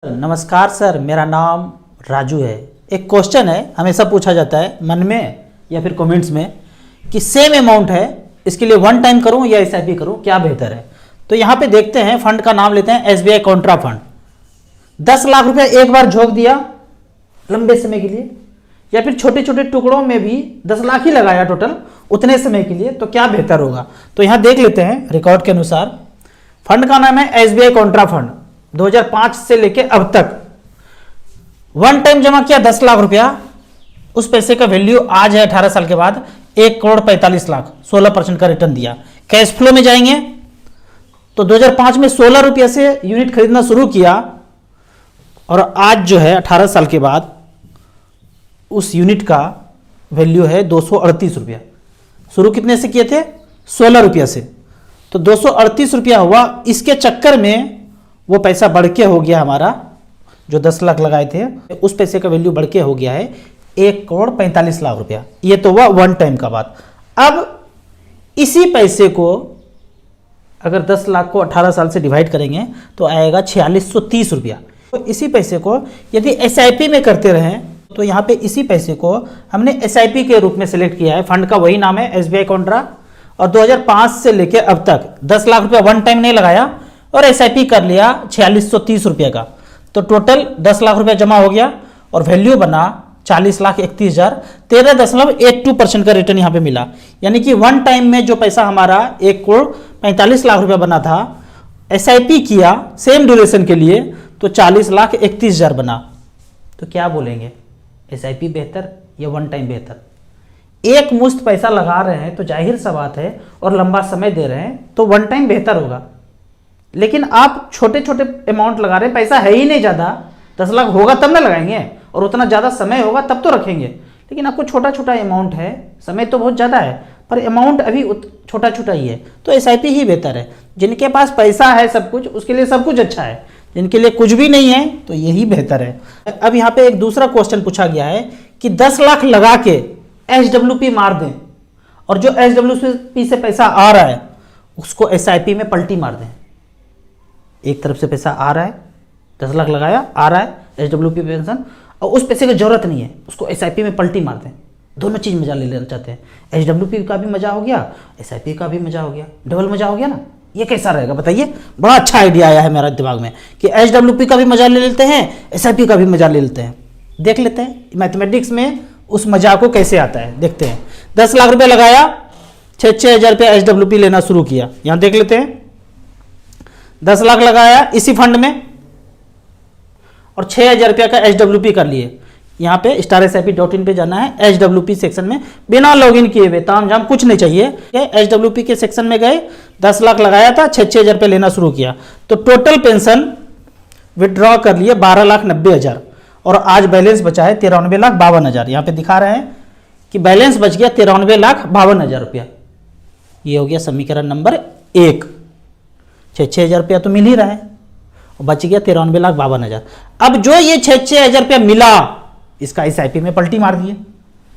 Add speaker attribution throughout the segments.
Speaker 1: नमस्कार सर, मेरा नाम राजू है। एक क्वेश्चन है, हमेशा पूछा जाता है मन में या फिर कमेंट्स में कि सेम अमाउंट है, इसके लिए वन टाइम करूं या एसआईपी करूं, क्या बेहतर है। तो यहाँ पे देखते हैं, फंड का नाम लेते हैं एसबीआई कॉन्ट्रा फंड। 10 लाख रुपया एक बार झोंक दिया लंबे समय के लिए, या फिर छोटे छोटे टुकड़ों में भी 10 लाख ही लगाया टोटल उतने समय के लिए, तो क्या बेहतर होगा। तो यहाँ देख लेते हैं रिकॉर्ड के अनुसार। फंड का नाम है एसबीआई कॉन्ट्रा फंड। 2005 से लेके अब तक वन टाइम जमा किया 10 लाख रुपया, उस पैसे का वैल्यू आज है 18 साल के बाद 1,45,00,000, 16% का रिटर्न दिया। कैश फ्लो में जाएंगे तो 2005 में 16 रुपया से यूनिट खरीदना शुरू किया और आज जो है 18 साल के बाद उस यूनिट का वैल्यू है 238 रुपया। शुरू कितने से किए थे? 16 रुपया से, तो 238 रुपया हुआ। इसके चक्कर में वो पैसा बढ़ के हो गया हमारा, जो 10 लाख लगाए थे उस पैसे का वैल्यू बढ़ के हो गया है 1,45,00,000 रुपया। ये तो हुआ वन टाइम का बात। अब इसी पैसे को अगर 10 लाख को 18 साल से डिवाइड करेंगे तो आएगा 4630 रुपया। तो इसी पैसे को यदि एसआईपी में करते रहें तो यहाँ पे इसी पैसे को हमने एसआईपी के रूप में सिलेक्ट किया है। फंड का वही नाम है एसबीआई कॉन्ट्रा, और 2005 से लेके अब तक 10 लाख रुपया वन टाइम नहीं लगाया और एसआईपी कर लिया 4630 रुपये का। तो टोटल 10 लाख रुपया जमा हो गया और वैल्यू बना 40,31,000। 13.82% का रिटर्न यहाँ पे मिला। यानी कि वन टाइम में जो पैसा हमारा 1,45,00,000 रुपया बना था, एसआईपी किया सेम ड्यूरेशन के लिए तो 40,31,000 बना। तो क्या बोलेंगे, एसआईपी बेहतर या वन टाइम बेहतर? एक मुश्त पैसा लगा रहे हैं तो जाहिर सा बात है, और लंबा समय दे रहे हैं तो वन टाइम बेहतर होगा। लेकिन आप छोटे छोटे अमाउंट लगा रहे हैं, पैसा है ही नहीं ज़्यादा, 10 लाख होगा तब ना लगाएंगे, और उतना ज़्यादा समय होगा तब तो रखेंगे। लेकिन आपको छोटा छोटा अमाउंट है, समय तो बहुत ज़्यादा है पर अमाउंट अभी छोटा छोटा ही है, तो एसआईपी ही बेहतर है। जिनके पास पैसा है सब कुछ, उसके लिए सब कुछ अच्छा है। जिनके लिए कुछ भी नहीं है तो यही बेहतर है। अब यहाँ पे एक दूसरा क्वेश्चन पूछा गया है कि 10 लाख लगा के एचडब्ल्यूपी मार दें, और जो एचडब्ल्यूपी से पैसा आ रहा है उसको एसआईपी में पलटी मार दें। एक तरफ से पैसा आ रहा है, 10 लाख लगाया, आ रहा है एचडब्ल्यूपी पेंशन, और उस पैसे की जरूरत नहीं है, उसको एसआईपी में पलटी मार दें। दोनों चीज़ मजा ले लेना चाहते हैं, एचडब्ल्यूपी का भी मजा हो गया, एसआईपी का भी मजा हो गया, डबल मजा हो गया ना। ये कैसा रहेगा बताइए? बड़ा अच्छा आइडिया आया है मेरे दिमाग में कि एचडब्ल्यूपी का भी मजा ले लेते हैं, एसआईपी का भी मजा ले लेते हैं। देख लेते हैं मैथमेटिक्स में उस मजा को कैसे आता है, देखते हैं। 10 लाख रुपया लगाया, 6,000 रुपया एचडब्ल्यूपी लेना शुरू किया। यहाँ देख लेते हैं, 10 लाख लगाया इसी फंड में और 6,000 रुपया का एचडब्ल्यूपी कर लिए। यहाँ पे StarSIP.in पे जाना है, एचडब्ल्यूपी सेक्शन में बिना लॉगिन किए हुए, तामझाम कुछ नहीं चाहिए। एचडब्ल्यूपी के सेक्शन में गए, 10 लाख लगाया था, 6,000 रुपया लेना शुरू किया, तो टोटल पेंशन विड्रॉ कर लिए 12,90,000 और आज बैलेंस बचा है 93,52,000। यहाँ पे दिखा रहे हैं कि बैलेंस बच गया 93,52,000 रुपया। ये हो गया समीकरण नंबर 1। 6,000 रुपया तो मिल ही रहा है, और बच गया 93,52,000। अब जो ये 6,000 रुपया मिला, इसका एसआईपी में पलटी मार दिए।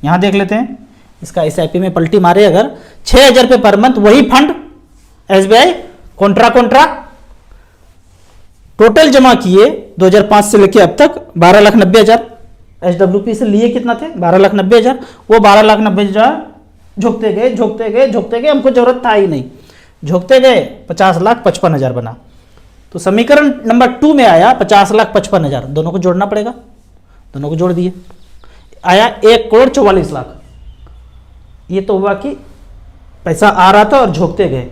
Speaker 1: यहां देख लेते हैं, इसका एसआईपी में पलटी मारे अगर 6,000 रुपये पर मंथ, वही फंड एसबीआई कॉन्ट्रा टोटल जमा किए 2005 से लेके अब तक 12,90,000। एचडब्ल्यूपी से लिए कितना थे? 12,90,000। वो 12,90,000 झोंकते गए, हमको जरूरत था ही नहीं, झोंकते गए 50,55,000 बना। तो समीकरण नंबर 2 में आया 50,55,000। दोनों को जोड़ना पड़ेगा, दोनों को जोड़ दिए, आया 1,44,00,000। ये तो हुआ कि पैसा आ रहा था और झोंकते गए।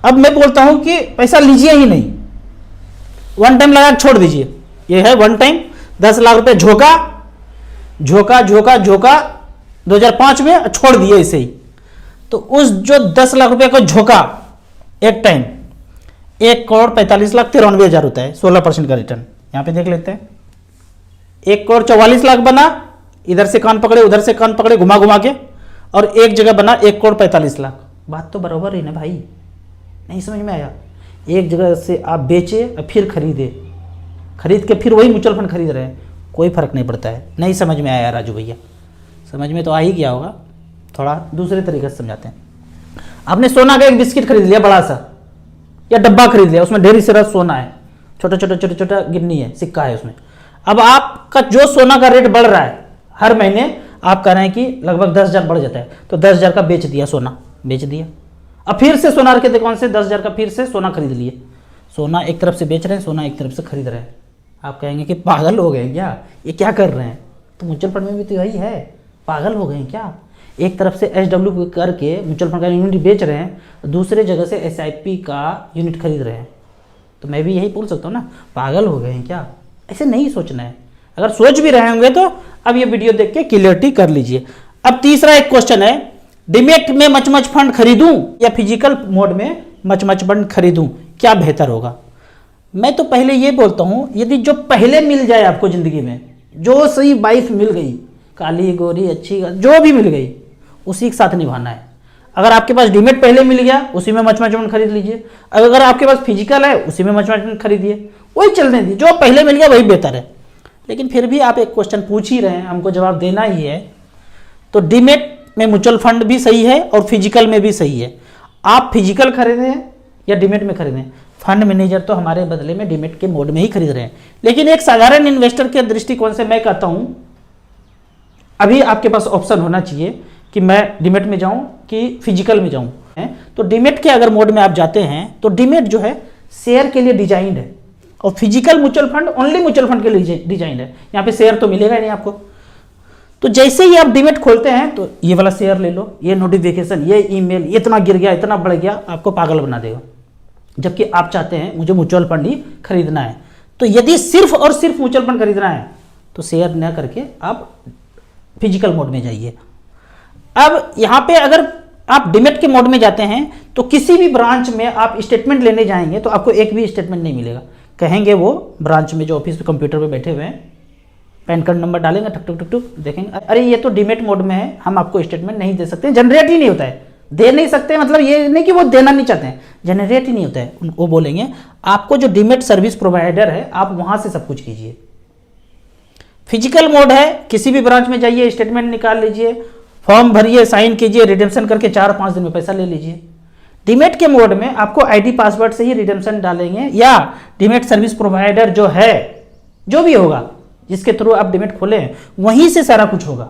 Speaker 1: अब मैं बोलता हूं कि पैसा लीजिए ही नहीं, वन टाइम लगा छोड़ दीजिए। ये है वन टाइम, 10 लाख रुपए झोंका 2005 में, छोड़ दिए इसे ही। तो उस जो 10 लाख रुपए को झोंका एक टाइम, 1,45,93,000 होता है, 16% का रिटर्न। यहां पे देख लेते हैं, 1,44,00,000 बना, इधर से कान पकड़े उधर से कान पकड़े घुमा घुमा के, और एक जगह बना 1,45,00,000। बात तो बराबर ही ना भाई, नहीं समझ में आया? एक जगह से आप बेचे और फिर खरीद के फिर वही म्यूचुअल फंड खरीद रहे हैं, कोई फर्क नहीं पड़ता है। नहीं समझ में आया राजू भैया? समझ में तो आ ही गया होगा, थोड़ा दूसरे तरीके से समझाते हैं। आपने सोना का एक बिस्किट खरीद लिया बड़ा सा, या डब्बा खरीद लिया, उसमें ढेर सारा सोना है, छोटा छोटा छोटा छोटा गिन्नी है, सिक्का है उसमें। अब आपका जो सोना का रेट बढ़ रहा है हर महीने, आप कह रहे हैं कि लगभग 10,000 बढ़ जाता है, तो 10,000 का बेच दिया, सोना बेच दिया। अब फिर से सोनार के दुकान से 10,000 का फिर से सोना खरीद लिए। सोना एक तरफ से बेच रहे हैं, सोना एक तरफ से खरीद रहे हैं। आप कहेंगे कि पागल हो गए क्या, ये क्या कर रहे हैं? तो म्यूचुअल फंड में भी तो यही है, पागल हो गए क्या? एक तरफ से SW करके म्यूचुअल फंड का यूनिट बेच रहे हैं, दूसरे जगह से SIP का यूनिट खरीद रहे हैं। तो मैं भी यही बोल सकता हूँ ना, पागल हो गए हैं क्या? ऐसे नहीं सोचना है। अगर सोच भी रहे होंगे तो अब ये वीडियो देख के क्लियरिटी कर लीजिए। अब तीसरा एक क्वेश्चन है, डीमैट में मच फंड खरीदूं या फिजिकल मोड में मच फंड खरीदूं, क्या बेहतर होगा? मैं तो पहले ये बोलता हूं, यदि जो पहले मिल जाए आपको जिंदगी में, जो सही वाइफ मिल गई, काली गोरी अच्छी जो भी मिल गई, उसी के साथ निभाना है। अगर आपके पास डीमैट पहले मिल गया, उसी में मच फंड खरीद लीजिए। अगर आपके पास फिजिकल है, उसी में मच फंड खरीदिए, वही चलने दीजिए, जो पहले मिल गया वही बेहतर है। लेकिन फिर भी आप एक क्वेश्चन पूछ ही रहे हैं, हमको जवाब देना ही है। तो डीमैट में म्यूचुअल फंड भी सही है और फिजिकल में भी सही है। आप फिजिकल खरीदें या डीमैट में खरीदें, फंड मैनेजर तो हमारे बदले में डीमैट के मोड में ही खरीद रहे हैं। लेकिन एक साधारण इन्वेस्टर के दृष्टिकोण से मैं कहता हूं, अभी आपके पास ऑप्शन होना चाहिए कि मैं डीमैट में जाऊं कि फिजिकल में जाऊं। तो डीमैट के अगर मोड में आप जाते हैं तो डीमैट जो है शेयर के लिए डिजाइंड है, और physical mutual fund only mutual fund के लिए डिजाइंड है। यहाँ पे शेयर तो मिलेगा ही नहीं आपको। तो जैसे ही आप डीमैट खोलते हैं तो ये वाला शेयर ले लो, ये नोटिफिकेशन, ये ईमेल, इतना गिर गया, इतना बढ़ गया, आपको पागल बना देगा। जबकि आप चाहते हैं मुझे म्यूचुअल फंड ही खरीदना है। तो यदि सिर्फ और सिर्फ म्यूचुअल फंड खरीदना है तो शेयर न करके आप फिजिकल मोड में जाइए। अब यहाँ पे अगर आप डीमैट के मोड में जाते हैं तो किसी भी ब्रांच में आप स्टेटमेंट लेने जाएंगे तो आपको एक भी स्टेटमेंट नहीं मिलेगा। कहेंगे वो ब्रांच में जो ऑफिस पे कंप्यूटर पे बैठे हुए हैं, पैन कार्ड नंबर डालेंगे, टक टक टक टक देखेंगे, अरे ये तो डीमैट मोड में है, हम आपको स्टेटमेंट नहीं दे सकते, जनरेट ही नहीं होता है। दे नहीं सकते मतलब ये नहीं कि वो देना नहीं चाहते हैं, जनरेट ही नहीं होता है। वो बोलेंगे आपको जो डीमैट सर्विस प्रोवाइडर है आप वहां से सब कुछ कीजिए। फिजिकल मोड है, किसी भी ब्रांच में जाइए, स्टेटमेंट निकाल लीजिए, फॉर्म भरिए, साइन कीजिए, रिडेम्पशन करके 4-5 दिन में पैसा ले लीजिए। डीमैट के मोड में आपको आईडी पासवर्ड से ही रिडेम्पशन डालेंगे, या डीमैट सर्विस प्रोवाइडर जो है, जो भी होगा जिसके थ्रू आप डीमैट खोले हैं, वहीं से सारा कुछ होगा।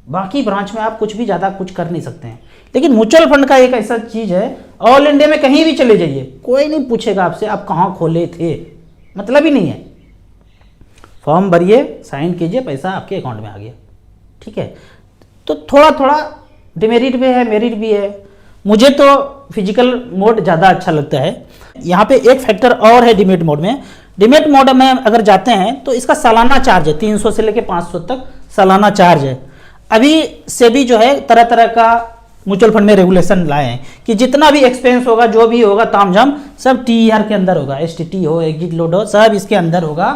Speaker 1: बाकी ब्रांच में आप कुछ भी ज़्यादा कुछ कर नहीं सकते हैं। लेकिन म्यूचुअल फंड का एक ऐसा चीज़ है, ऑल इंडिया में कहीं भी चले जाइए, कोई नहीं पूछेगा आपसे आप कहाँ खोले थे, मतलब ही नहीं है। फॉर्म भरिए, साइन कीजिए, पैसा आपके अकाउंट में आ गया। ठीक है, तो थोड़ा थोड़ा डिमेरिट भी है, मेरिट भी है। मुझे तो फिजिकल मोड ज़्यादा अच्छा लगता है। यहाँ पे एक फैक्टर और है डीमैट मोड में। डीमैट मोड में अगर जाते हैं तो इसका सालाना चार्ज है, 300 से लेकर 500 तक सालाना चार्ज है। अभी सेबी जो है तरह तरह का म्यूचुअल फंड में रेगुलेशन लाए हैं कि जितना भी एक्सपेंस होगा, जो भी होगा तामझाम, सब TER के अंदर होगा, STT हो, एग्जिट लोड हो, सब इसके अंदर होगा।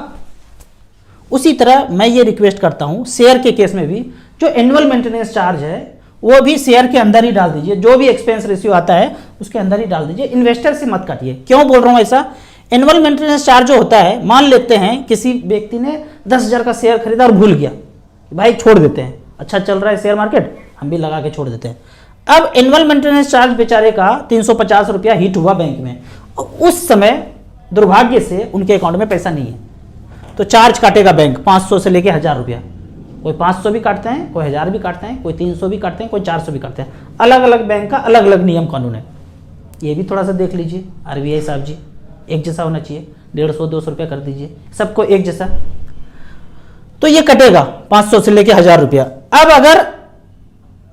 Speaker 1: उसी तरह मैं ये रिक्वेस्ट करता हूँ, शेयर के केस में भी जो एनुअल मेंटेनेंस चार्ज है वो भी शेयर के अंदर ही डाल दीजिए, जो भी एक्सपेंस रेशियो आता है उसके अंदर ही डाल दीजिए, इन्वेस्टर से मत काटिए। क्यों बोल रहा हूँ ऐसा? एनुअल मेंटेनेंस चार्ज जो होता है, मान लेते हैं किसी व्यक्ति ने 10,000 का शेयर खरीदा और भूल गया, भाई छोड़ देते हैं, अच्छा चल रहा है शेयर मार्केट, हम भी लगा के छोड़ देते हैं। अब एनुअल मेंटेनेंस चार्ज बेचारे का 350 रुपया हिट हुआ बैंक में, उस समय दुर्भाग्य से उनके अकाउंट में पैसा नहीं है, तो चार्ज काटेगा बैंक 500 से लेके 1000 रुपया। कोई 500 भी काटते हैं, कोई 1000 भी काटते हैं, कोई 300 भी काटते हैं, कोई 400 भी काटते हैं। अलग अलग बैंक का अलग अलग नियम कानून है, ये भी थोड़ा सा देख लीजिए। RBI साहब जी, एक जैसा होना चाहिए, 150-200 रुपया कर दीजिए सबको एक जैसा, तो ये कटेगा 500 से लेके 1000 रुपया। अब अगर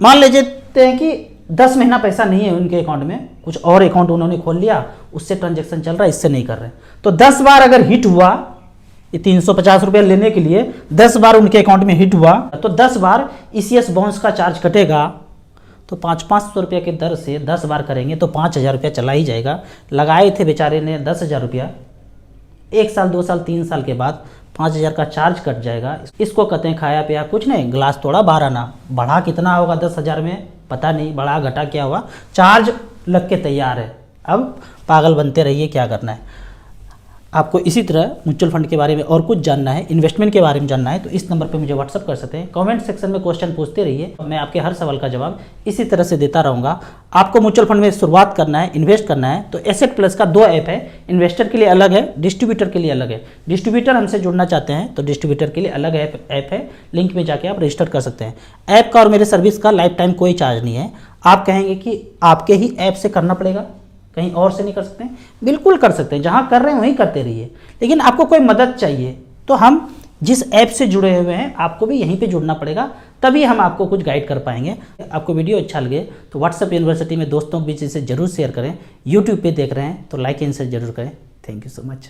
Speaker 1: मान लेते हैं कि 10 महीना पैसा नहीं है उनके अकाउंट में, कुछ और अकाउंट उन्होंने खोल लिया, उससे ट्रांजेक्शन चल रहा है, इससे नहीं कर रहे, तो 10 बार अगर हिट हुआ, ये 350 रुपया लेने के लिए 10 बार उनके अकाउंट में हिट हुआ, तो 10 बार ECS बाउंस का चार्ज कटेगा। तो 500-500 रुपया के दर से 10 बार करेंगे तो 5000 रुपया चला ही जाएगा। लगाए थे बेचारे ने 10,000 रुपया, 1 साल 2 साल 3 साल के बाद 5000 का चार्ज कट जाएगा। इसको कहते हैं खाया पिया कुछ नहीं, ग्लास तोड़ा 12 आना। बढ़ा कितना होगा 10,000 में पता नहीं, बढ़ा घटा क्या हुआ, चार्ज लग के तैयार है। अब पागल बनते रहिए, क्या करना है। आपको इसी तरह म्यूचुअल फंड के बारे में और कुछ जानना है, इन्वेस्टमेंट के बारे में जानना है, तो इस नंबर पे मुझे व्हाट्सअप कर सकते हैं। कमेंट सेक्शन में क्वेश्चन पूछते रहिए, मैं आपके हर सवाल का जवाब इसी तरह से देता रहूँगा। आपको म्यूचुअल फंड में शुरुआत करना है, इन्वेस्ट करना है, तो एसेट प्लस का 2 ऐप है। इन्वेस्टर के लिए अलग है, डिस्ट्रीब्यूटर के लिए अलग है। डिस्ट्रीब्यूटर हमसे जुड़ना चाहते हैं तो डिस्ट्रीब्यूटर के लिए अलग ऐप है, लिंक में जाके आप रजिस्टर कर सकते हैं। ऐप का और मेरे सर्विस का लाइफ टाइम कोई चार्ज नहीं है। आप कहेंगे कि आपके ही ऐप से करना पड़ेगा, कहीं और से नहीं कर सकते हैं, बिल्कुल कर सकते हैं। जहाँ कर रहे हैं वहीं करते रहिए, लेकिन आपको कोई मदद चाहिए तो हम जिस ऐप से जुड़े हुए हैं आपको भी यहीं पे जुड़ना पड़ेगा, तभी हम आपको कुछ गाइड कर पाएंगे। आपको वीडियो अच्छा लगे तो व्हाट्सएप यूनिवर्सिटी में दोस्तों के बीच इसे जरूर शेयर करें। यूट्यूब पे देख रहे हैं तो लाइक एंड शेयर जरूर करें। Thank you so much.